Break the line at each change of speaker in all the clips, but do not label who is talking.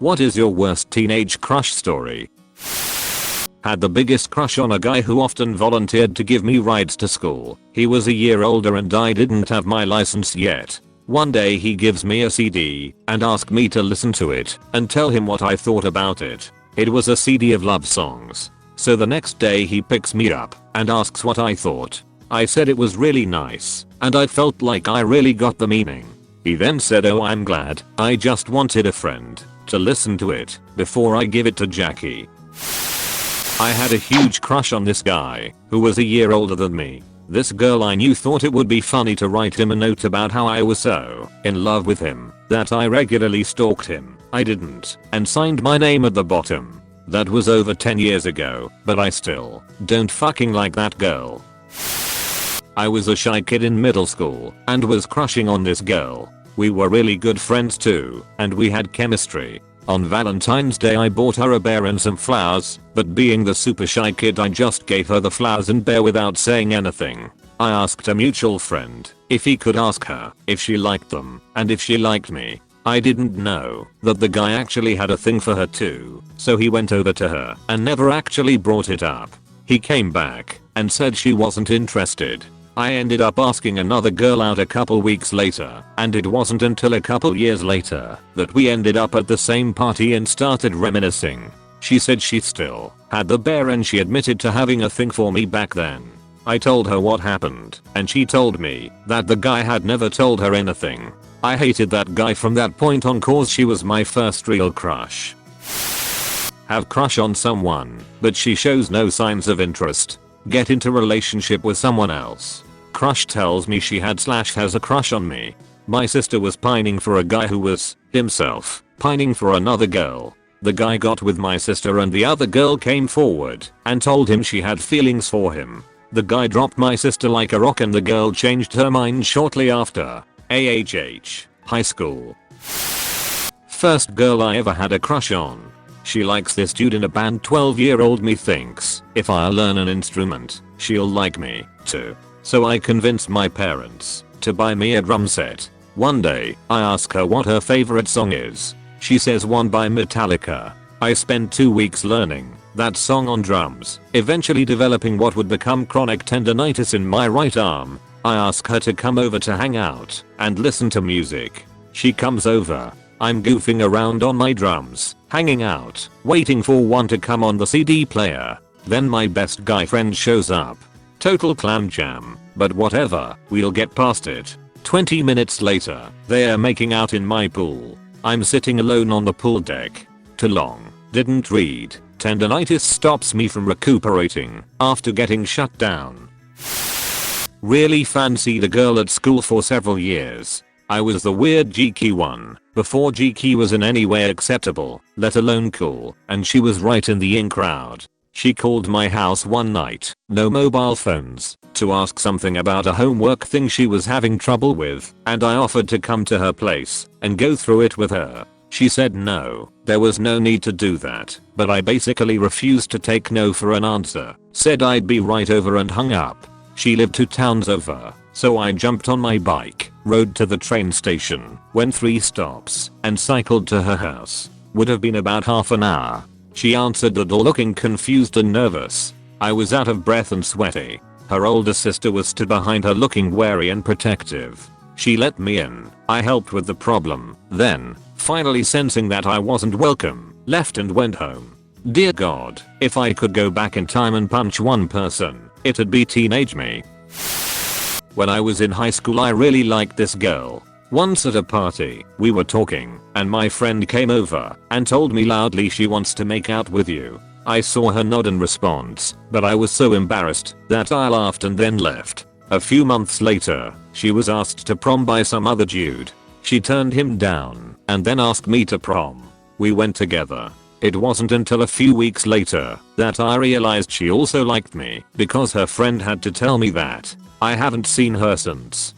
What is your worst teenage crush story? Had the biggest crush on a guy who often volunteered to give me rides to school. He was a year older and I didn't have my license yet. One day he gives me a CD and asked me to listen to it and tell him what I thought about it. It was a CD of love songs. So the next day he picks me up and asks what I thought. I said it was really nice and I felt like I really got the meaning. He then said, "Oh, I'm glad. I just wanted a friend to listen to it before I give it to Jackie." I had a huge crush on this guy who was a year older than me. This girl I knew thought it would be funny to write him a note about how I was so in love with him that I regularly stalked him. I didn't and signed my name at the bottom. That was over 10 years ago, but I still don't fucking like that girl. I was a shy kid in middle school and was crushing on this girl. We were really good friends too, and we had chemistry. On Valentine's Day I bought her a bear and some flowers, but being the super shy kid I just gave her the flowers and bear without saying anything. I asked a mutual friend if he could ask her if she liked them and if she liked me. I didn't know that the guy actually had a thing for her too, so he went over to her and never actually brought it up. He came back and said she wasn't interested. I ended up asking another girl out a couple weeks later, and it wasn't until a couple years later that we ended up at the same party and started reminiscing. She said she still had the bear and she admitted to having a thing for me back then. I told her what happened and she told me that the guy had never told her anything. I hated that guy from that point on cause she was my first real crush. Have crush on someone, but she shows no signs of interest. Get into relationship with someone else. Crush tells me she has a crush on me. My sister was pining for a guy who was, himself, pining for another girl. The guy got with my sister and the other girl came forward and told him she had feelings for him. The guy dropped my sister like a rock and the girl changed her mind shortly after. AHH. High school. First girl I ever had a crush on. She likes this dude in a band. 12-year-old me thinks if I learn an instrument, she'll like me too. So I convinced my parents to buy me a drum set. One day, I ask her what her favorite song is. She says one by Metallica. I spent 2 weeks learning that song on drums, eventually developing what would become chronic tendonitis in my right arm. I ask her to come over to hang out and listen to music. She comes over. I'm goofing around on my drums, hanging out, waiting for one to come on the CD player. Then my best guy friend shows up. Total clam jam, but whatever, we'll get past it. 20 minutes later, they are making out in my pool. I'm sitting alone on the pool deck. Too long, didn't read. Tendonitis stops me from recuperating after getting shut down. Really fancied a girl at school for several years. I was the weird geeky one, before geeky was in any way acceptable, let alone cool, and she was right in the in crowd. She called my house one night, no mobile phones, to ask something about a homework thing she was having trouble with, and I offered to come to her place and go through it with her. She said no, there was no need to do that, but I basically refused to take no for an answer, said I'd be right over and hung up. She lived 2 towns over, so I jumped on my bike, rode to the train station, went 3 stops, and cycled to her house. Would have been about half an hour. She answered the door looking confused and nervous. I was out of breath and sweaty. Her older sister was stood behind her looking wary and protective. She let me in. I helped with the problem. Then, finally sensing that I wasn't welcome, left and went home. Dear God, if I could go back in time and punch one person, it'd be teenage me. When I was in high school I really liked this girl. Once at a party, we were talking, and my friend came over and told me loudly she wants to make out with you. I saw her nod in response, but I was so embarrassed that I laughed and then left. A few months later, she was asked to prom by some other dude. She turned him down and then asked me to prom. We went together. It wasn't until a few weeks later that I realized she also liked me because her friend had to tell me that. I haven't seen her since.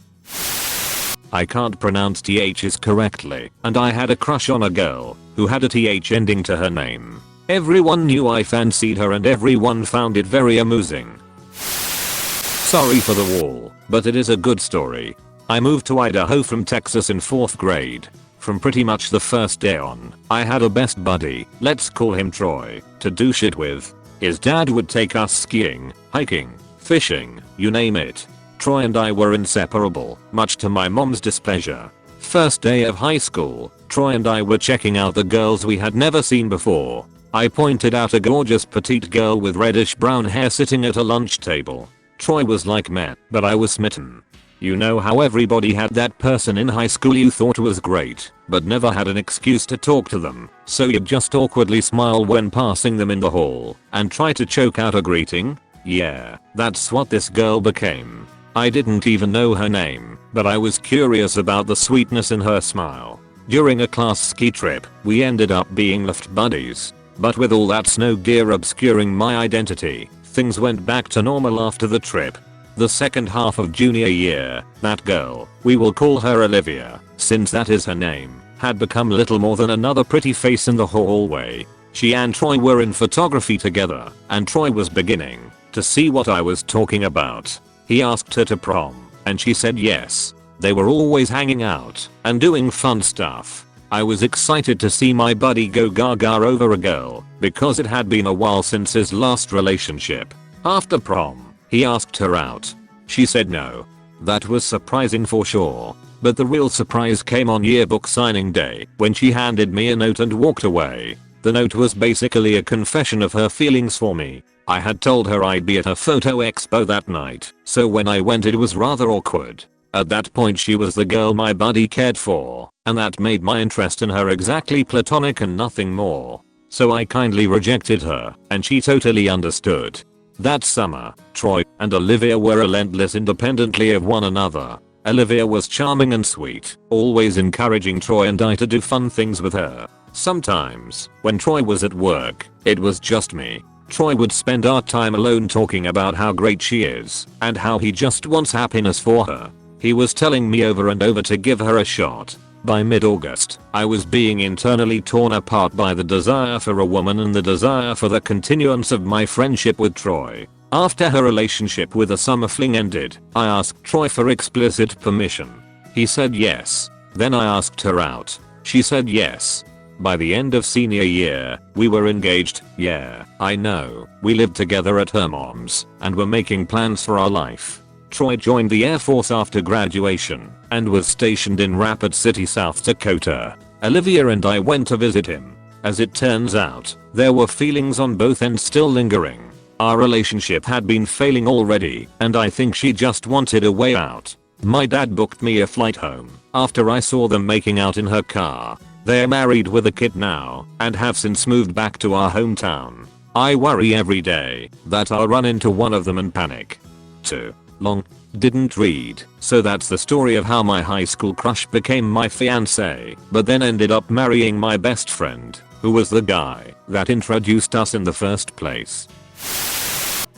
I can't pronounce THs correctly, and I had a crush on a girl who had a TH ending to her name. Everyone knew I fancied her and everyone found it very amusing. Sorry for the wall, but it is a good story. I moved to Idaho from Texas in 4th grade. From pretty much the first day on, I had a best buddy, let's call him Troy, to do shit with. His dad would take us skiing, hiking, fishing, you name it. Troy and I were inseparable, much to my mom's displeasure. First day of high school, Troy and I were checking out the girls we had never seen before. I pointed out a gorgeous petite girl with reddish brown hair sitting at a lunch table. Troy was like meh, but I was smitten. You know how everybody had that person in high school you thought was great, but never had an excuse to talk to them, so you'd just awkwardly smile when passing them in the hall, and try to choke out a greeting? Yeah, that's what this girl became. I didn't even know her name, but I was curious about the sweetness in her smile. During a class ski trip, we ended up being lift buddies. But with all that snow gear obscuring my identity, things went back to normal after the trip. The second half of junior year, that girl, we will call her Olivia, since that is her name, had become little more than another pretty face in the hallway. She and Troy were in photography together, and Troy was beginning to see what I was talking about. He asked her to prom, and she said yes. They were always hanging out and doing fun stuff. I was excited to see my buddy go gaga over a girl, because it had been a while since his last relationship. After prom, he asked her out. She said no. That was surprising for sure. But the real surprise came on yearbook signing day, when she handed me a note and walked away. The note was basically a confession of her feelings for me. I had told her I'd be at a photo expo that night, so when I went it was rather awkward. At that point she was the girl my buddy cared for, and that made my interest in her exactly platonic and nothing more. So I kindly rejected her, and she totally understood. That summer, Troy and Olivia were relentless independently of one another. Olivia was charming and sweet, always encouraging Troy and I to do fun things with her. Sometimes, when Troy was at work, it was just me. Troy would spend our time alone talking about how great she is, and how he just wants happiness for her. He was telling me over and over to give her a shot. By mid-August, I was being internally torn apart by the desire for a woman and the desire for the continuance of my friendship with Troy. After her relationship with a summer fling ended, I asked Troy for explicit permission. He said yes. Then I asked her out. She said yes. By the end of senior year, we were engaged. Yeah, I know. We lived together at her mom's and were making plans for our life. Troy joined the Air Force after graduation and was stationed in Rapid City, South Dakota. Olivia and I went to visit him. As it turns out, there were feelings on both ends still lingering. Our relationship had been failing already, and I think she just wanted a way out. My dad booked me a flight home after I saw them making out in her car. They're married with a kid now and have since moved back to our hometown. I worry every day that I'll run into one of them and panic. 2. Long. Didn't read, so that's the story of how my high school crush became my fiancé, but then ended up marrying my best friend, who was the guy that introduced us in the first place.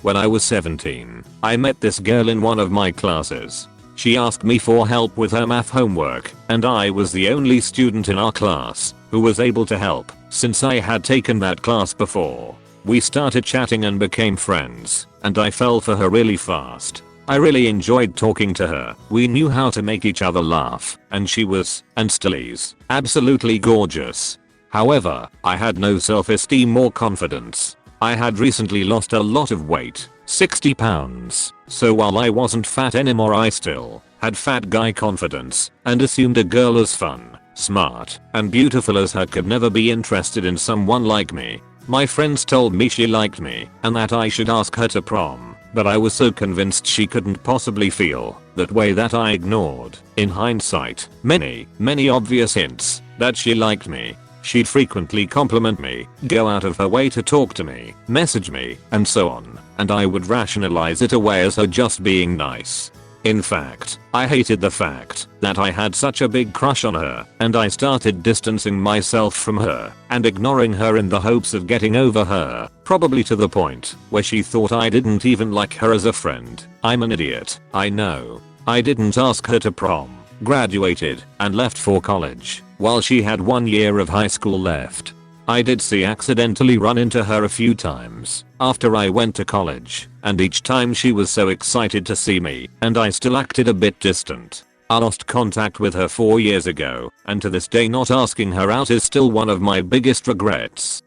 When I was 17, I met this girl in one of my classes. She asked me for help with her math homework, and I was the only student in our class who was able to help, since I had taken that class before. We started chatting and became friends, and I fell for her really fast. I really enjoyed talking to her. We knew how to make each other laugh, and she was, and still is, absolutely gorgeous. However, I had no self-esteem or confidence. I had recently lost a lot of weight, 60 pounds, so while I wasn't fat anymore I still had fat guy confidence and assumed a girl as fun, smart, and beautiful as her could never be interested in someone like me. My friends told me she liked me and that I should ask her to prom, but I was so convinced she couldn't possibly feel that way that I ignored, in hindsight, many obvious hints that she liked me. She'd frequently compliment me, go out of her way to talk to me, message me, and so on, and I would rationalize it away as her just being nice. In fact, I hated the fact that I had such a big crush on her, and I started distancing myself from her and ignoring her in the hopes of getting over her, probably to the point where she thought I didn't even like her as a friend. I'm an idiot, I know. I didn't ask her to prom, graduated, and left for college, while she had 1 year of high school left. I did accidentally run into her a few times after I went to college, and each time she was so excited to see me, and I still acted a bit distant. I lost contact with her 4 years ago, and to this day not asking her out is still one of my biggest regrets.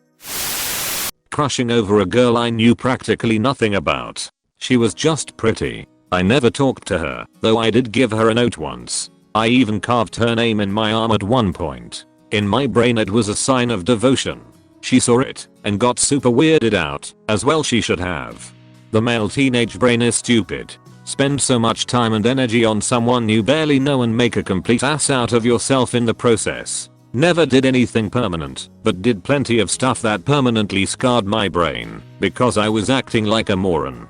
Crushing over a girl I knew practically nothing about. She was just pretty. I never talked to her, though I did give her a note once. I even carved her name in my arm at one point. In my brain it was a sign of devotion. She saw it and got super weirded out, as well she should have. The male teenage brain is stupid. Spend so much time and energy on someone you barely know and make a complete ass out of yourself in the process. Never did anything permanent, but did plenty of stuff that permanently scarred my brain, because I was acting like a moron.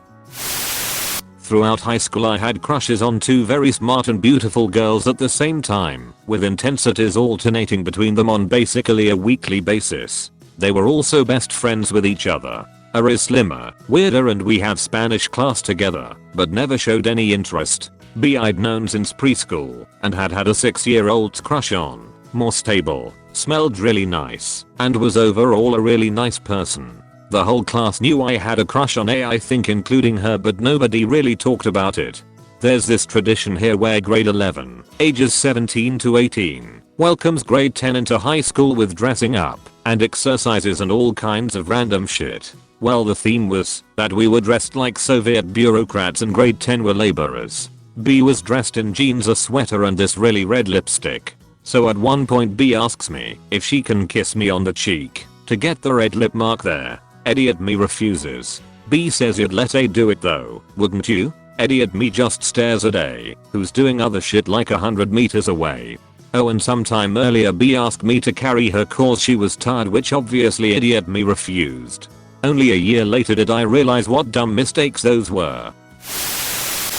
Throughout high school I had crushes on 2 very smart and beautiful girls at the same time, with intensities alternating between them on basically a weekly basis. They were also best friends with each other. A is slimmer, weirder, and we had Spanish class together, but never showed any interest. B I'd known since preschool, and had a 6-year-old crush on. More stable, smelled really nice, and was overall a really nice person. The whole class knew I had a crush on A, I think including her, but nobody really talked about it. There's this tradition here where grade 11, ages 17 to 18, welcomes grade 10 into high school with dressing up, and exercises and all kinds of random shit. Well, the theme was that we were dressed like Soviet bureaucrats and grade 10 were laborers. B was dressed in jeans, a sweater, and this really red lipstick. So at one point B asks me if she can kiss me on the cheek to get the red lip mark there. Eddie at me refuses. B says you'd let A do it though, wouldn't you? Eddie at me just stares at A, who's doing other shit like 100 meters away. Oh, and sometime earlier B asked me to carry her cause she was tired, which obviously Eddie at me refused. Only a year later did I realize what dumb mistakes those were.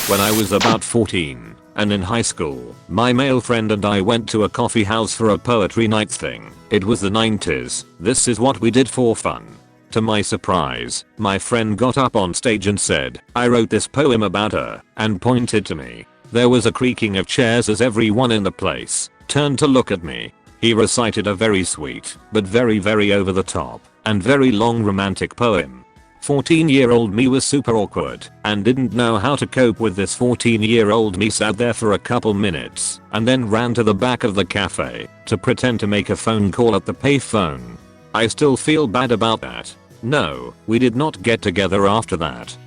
When I was about 14 and in high school, my male friend and I went to a coffee house for a poetry night thing. It was the 90s. This is what we did for fun. To my surprise, my friend got up on stage and said, "I wrote this poem about her," and pointed to me. There was a creaking of chairs as everyone in the place turned to look at me. He recited a very sweet, but very over the top, and very long romantic poem. 14-year-old me was super awkward and didn't know how to cope with this. 14-year-old me sat there for a couple minutes and then ran to the back of the cafe to pretend to make a phone call at the payphone. I still feel bad about that. No, we did not get together after that.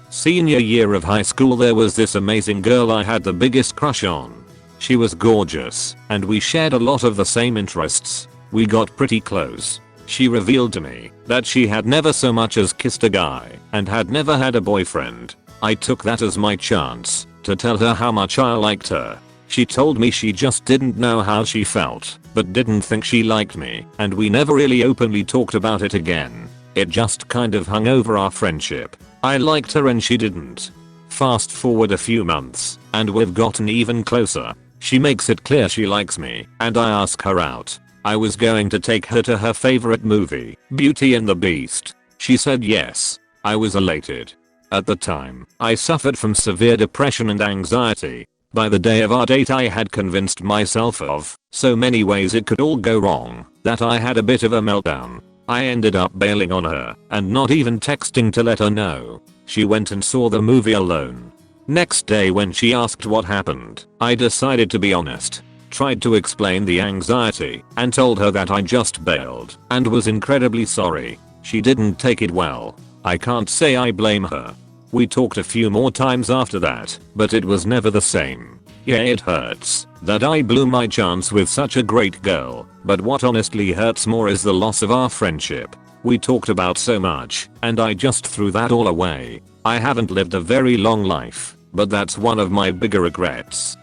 Senior year of high school, there was this amazing girl I had the biggest crush on. She was gorgeous, and we shared a lot of the same interests. We got pretty close. She revealed to me that she had never so much as kissed a guy and had never had a boyfriend. I took that as my chance to tell her how much I liked her. She told me she just didn't know how she felt, but didn't think she liked me, and we never really openly talked about it again. It just kind of hung over our friendship. I liked her and she didn't. Fast forward a few months, and we've gotten even closer. She makes it clear she likes me, and I ask her out. I was going to take her to her favorite movie, Beauty and the Beast. She said yes. I was elated. At the time, I suffered from severe depression and anxiety. By the day of our date I had convinced myself of so many ways it could all go wrong that I had a bit of a meltdown. I ended up bailing on her and not even texting to let her know. She went and saw the movie alone. Next day when she asked what happened, I decided to be honest. Tried to explain the anxiety and told her that I just bailed and was incredibly sorry. She didn't take it well. I can't say I blame her. We talked a few more times after that, but it was never the same. Yeah, it hurts that I blew my chance with such a great girl, but what honestly hurts more is the loss of our friendship. We talked about so much, and I just threw that all away. I haven't lived a very long life, but that's one of my bigger regrets.